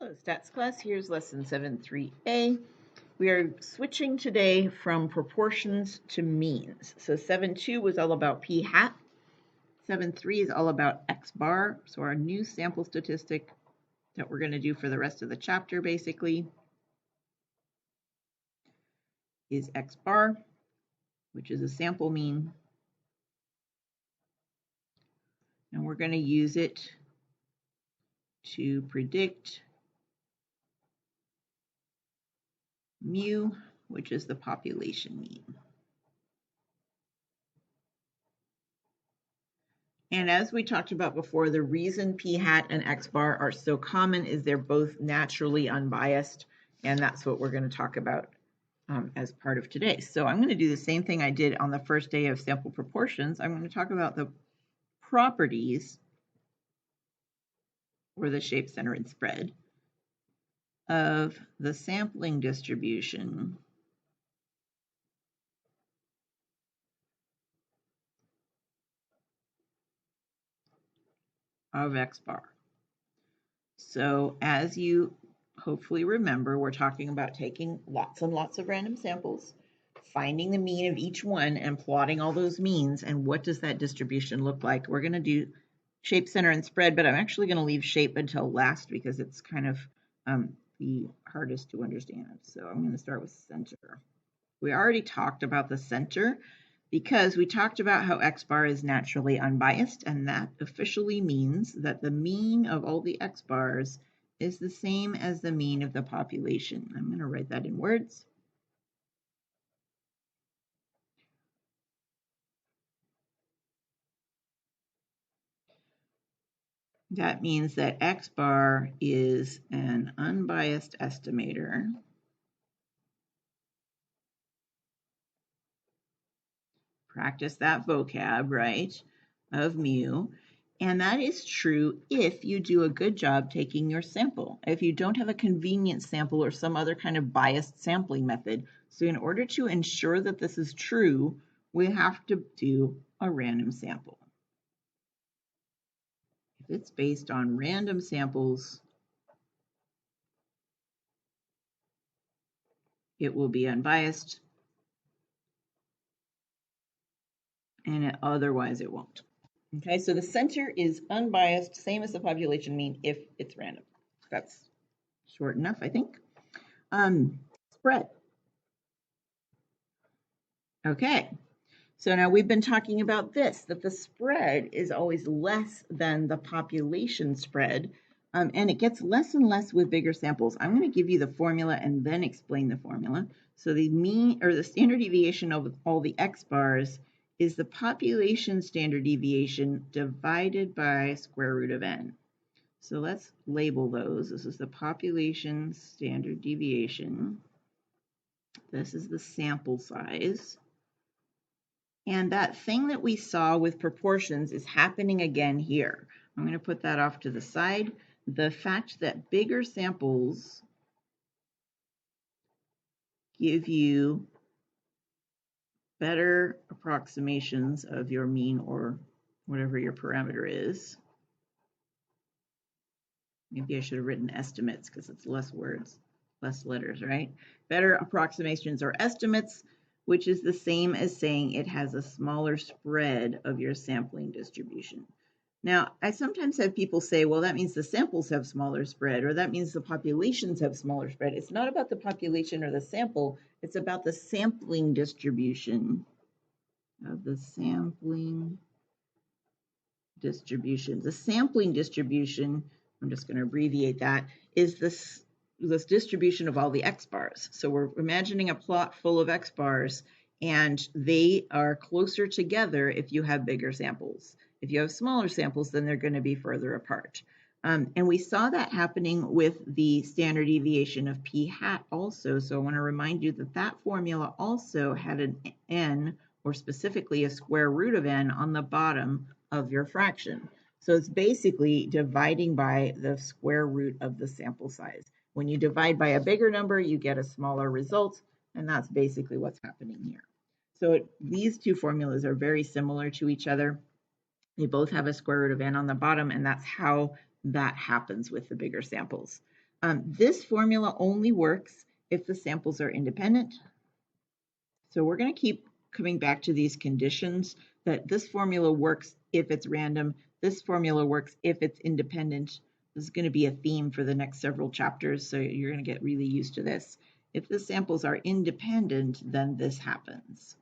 Hello, Stats class. Here's lesson 7.3a. We are switching today from proportions to means. So 7.2 was all about p hat. 7.3 is all about x bar. So our new sample statistic that we're going to do for the rest of the chapter basically is x bar, which is a sample mean. And we're going to use it to predict mu, which is the population mean. And as we talked about before, the reason p hat and x bar are so common is they're both naturally unbiased, and that's what we're going to talk about as part of today. So I'm going to do the same thing I did on the first day of sample proportions. I'm going to talk about the properties, or the shape, center, and spread of the sampling distribution of x bar. So as you hopefully remember, we're talking about taking lots and lots of random samples, finding the mean of each one and plotting all those means, and what does that distribution look like. We're going to do shape, center, and spread, but I'm actually going to leave shape until last because it's kind of the hardest to understand. So I'm going to start with center. We already talked about the center because we talked about how x bar is naturally unbiased, and that officially means that the mean of all the x bars is the same as the mean of the population. I'm going to write that in words. That means that x bar is an unbiased estimator practice that vocab, right, of mu. And that is true if you do a good job taking your sample. If you don't have a convenient sample or some other kind of biased sampling method. So in order to ensure that this is true, we have to do a random sample. If it's based on random samples, it will be unbiased, and otherwise it won't. Okay, so the center is unbiased, same as the population mean if it's random. That's short enough, I think. Spread. Okay, so now we've been talking about this, that the spread is always less than the population spread, and it gets less and less with bigger samples. I'm going to give you the formula and then explain the formula. So the mean, or the standard deviation of all the x bars is the population standard deviation divided by square root of n. So let's label those. This is the population standard deviation. This is the sample size. And that thing that we saw with proportions is happening again here. I'm going to put that off to the side. The fact that bigger samples give you better approximations of your mean or whatever your parameter is. Maybe I should have written estimates because it's less words, less letters, right? Better approximations or estimates, which is the same as saying it has a smaller spread of your sampling distribution. Now, I sometimes have people say, well, that means the samples have smaller spread, or that means the populations have smaller spread. It's not about the population or the sample, it's about the sampling distribution of the sampling distribution. The sampling distribution, I'm just going to abbreviate that, is this distribution of all the x bars. So we're imagining a plot full of x bars, and they are closer together if you have bigger samples. If you have smaller samples, then they're going to be further apart. And we saw that happening with the standard deviation of p hat also. So I want to remind you that that formula also had an n, or specifically a square root of n, on the bottom of your fraction. So it's basically dividing by the square root of the sample size. When you divide by a bigger number, you get a smaller result, and that's basically what's happening here. So these two formulas are very similar to each other. They both have a square root of n on the bottom, and that's how that happens with the bigger samples. This formula only works if the samples are independent. So we're going to keep coming back to these conditions that this formula works if it's random. This formula works if it's independent. This is going to be a theme for the next several chapters, so you're going to get really used to this. If the samples are independent, then this happens.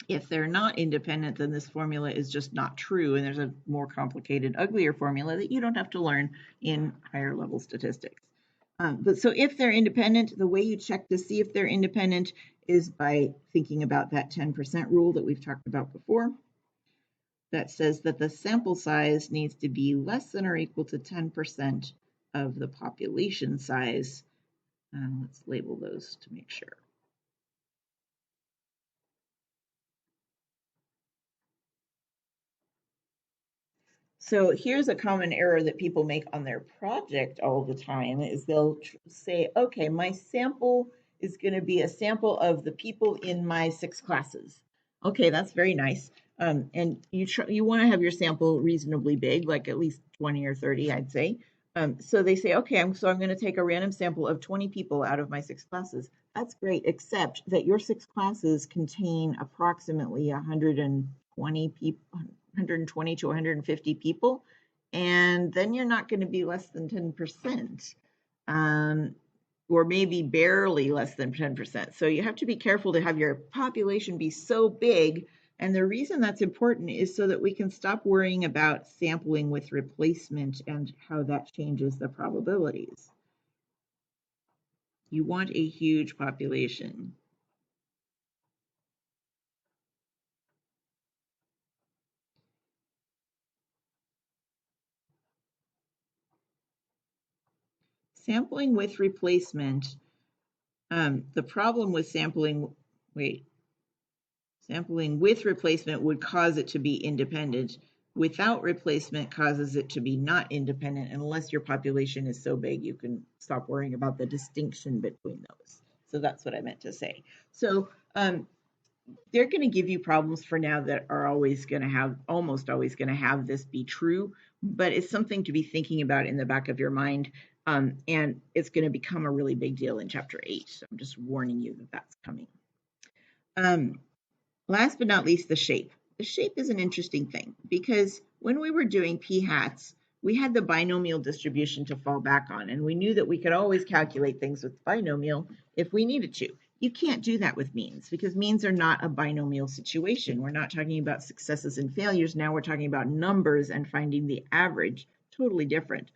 If they're not independent, then this formula is just not true, and there's a more complicated, uglier formula that you don't have to learn in higher level statistics. But so if they're independent, the way you check to see if they're independent is by thinking about that 10% rule that we've talked about before. That says that the sample size needs to be less than or equal to 10% of the population size. Let's label those to make sure. So here's a common error that people make on their project all the time is they'll say, okay, my sample is going to be a sample of the people in my 6 classes. Okay, that's very nice. And you want to have your sample reasonably big, like at least 20 or 30, I'd say. So they say, okay, I'm going to take a random sample of 20 people out of my 6 classes. That's great, except that your 6 classes contain approximately 120 people, 120 to 150 people, and then you're not going to be less than 10%, or maybe barely less than 10%. So you have to be careful to have your population be so big. And the reason that's important is so that we can stop worrying about sampling with replacement and how that changes the probabilities. You want a huge population. Sampling with replacement, the problem with sampling with replacement would cause it to be independent. Without replacement causes it to be not independent unless your population is so big you can stop worrying about the distinction between those. So that's what I meant to say. So they're going to give you problems for now that are almost always going to have this be true, but it's something to be thinking about in the back of your mind. And it's going to become a really big deal in chapter 8. So I'm just warning you that that's coming. Last but not least, the shape. The shape is an interesting thing because when we were doing p-hats, we had the binomial distribution to fall back on, and we knew that we could always calculate things with binomial if we needed to. You can't do that with means because means are not a binomial situation. We're not talking about successes and failures. Now we're talking about numbers and finding the average. Totally different.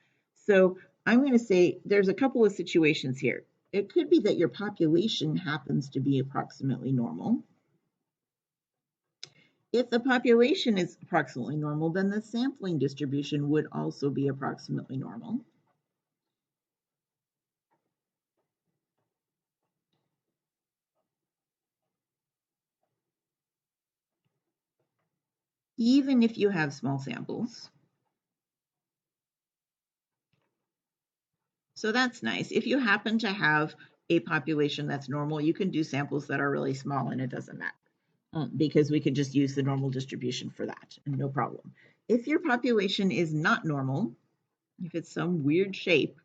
So I'm going to say there's a couple of situations here. It could be that your population happens to be approximately normal. If the population is approximately normal, then the sampling distribution would also be approximately normal. Even if you have small samples. So that's nice. If you happen to have a population that's normal, you can do samples that are really small and it doesn't matter. Because we could just use the normal distribution for that, and no problem. If your population is not normal, if it's some weird shape,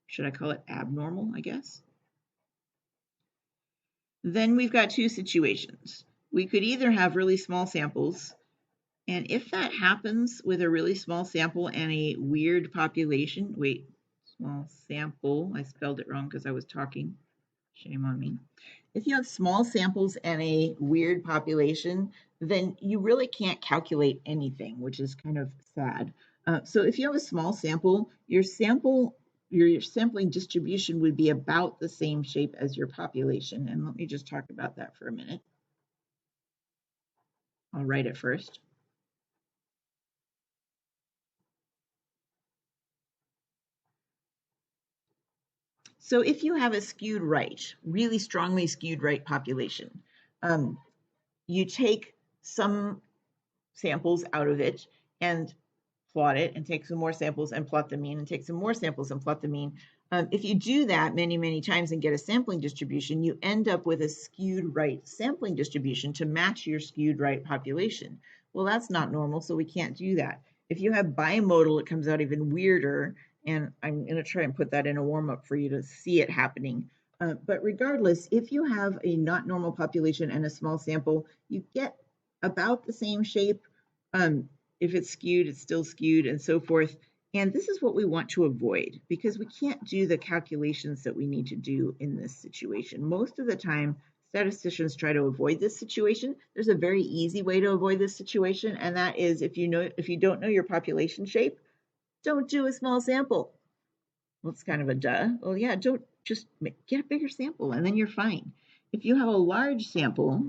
should I call it abnormal, I guess? Then we've got 2 situations. We could either have really small samples, and if that happens with a really small sample and a weird population, small sample, I spelled it wrong because I was talking, shame on me. If you have small samples and a weird population, then you really can't calculate anything, which is kind of sad. So if you have a small sample, your sampling distribution would be about the same shape as your population. And let me just talk about that for a minute. I'll write it first. So if you have a skewed right, really strongly skewed right population, you take some samples out of it and plot it, and take some more samples and plot the mean, and take some more samples and plot the mean. If you do that many, many times and get a sampling distribution, you end up with a skewed right sampling distribution to match your skewed right population. Well, that's not normal, so we can't do that. If you have bimodal, it comes out even weirder, And I'm going to try and put that in a warm-up for you to see it happening. But regardless, if you have a not normal population and a small sample, you get about the same shape. If it's skewed, it's still skewed, and so forth. And this is what we want to avoid because we can't do the calculations that we need to do in this situation. Most of the time, statisticians try to avoid this situation. There's a very easy way to avoid this situation, and that is if you don't know your population shape, don't do a small sample. Well, it's kind of a duh. Well, yeah, don't just get a bigger sample and then you're fine. If you have a large sample,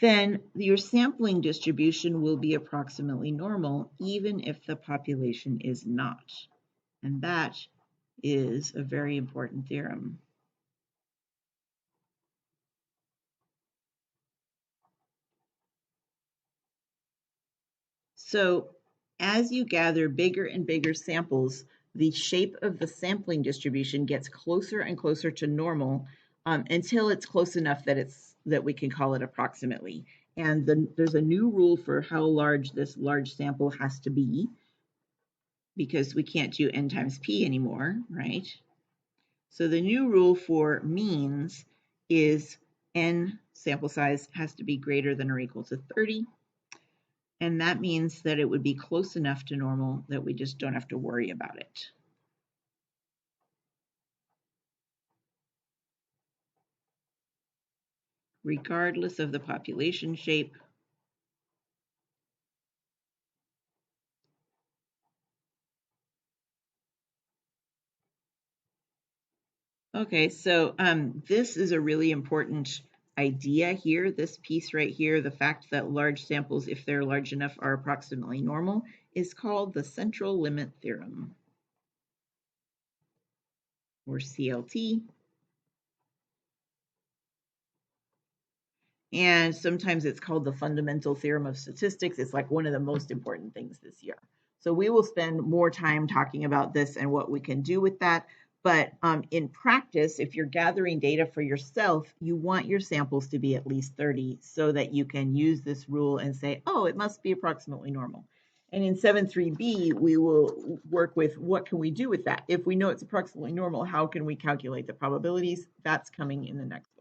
then your sampling distribution will be approximately normal, even if the population is not. And that is a very important theorem. So as you gather bigger and bigger samples, the shape of the sampling distribution gets closer and closer to normal until it's close enough that we can call it approximately. And there's a new rule for how large this large sample has to be because we can't do n times p anymore, right? So the new rule for means is n sample size has to be greater than or equal to 30. And that means that it would be close enough to normal that we just don't have to worry about it. Regardless of the population shape. Okay, so this is a really important idea here, this piece right here, the fact that large samples, if they're large enough, are approximately normal, is called the central limit theorem, or CLT. And sometimes it's called the fundamental theorem of statistics. It's like one of the most important things this year. So we will spend more time talking about this and what we can do with that. But in practice, if you're gathering data for yourself, you want your samples to be at least 30 so that you can use this rule and say, oh, it must be approximately normal. And in 7.3b, we will work with what can we do with that? If we know it's approximately normal, how can we calculate the probabilities? That's coming in the next one.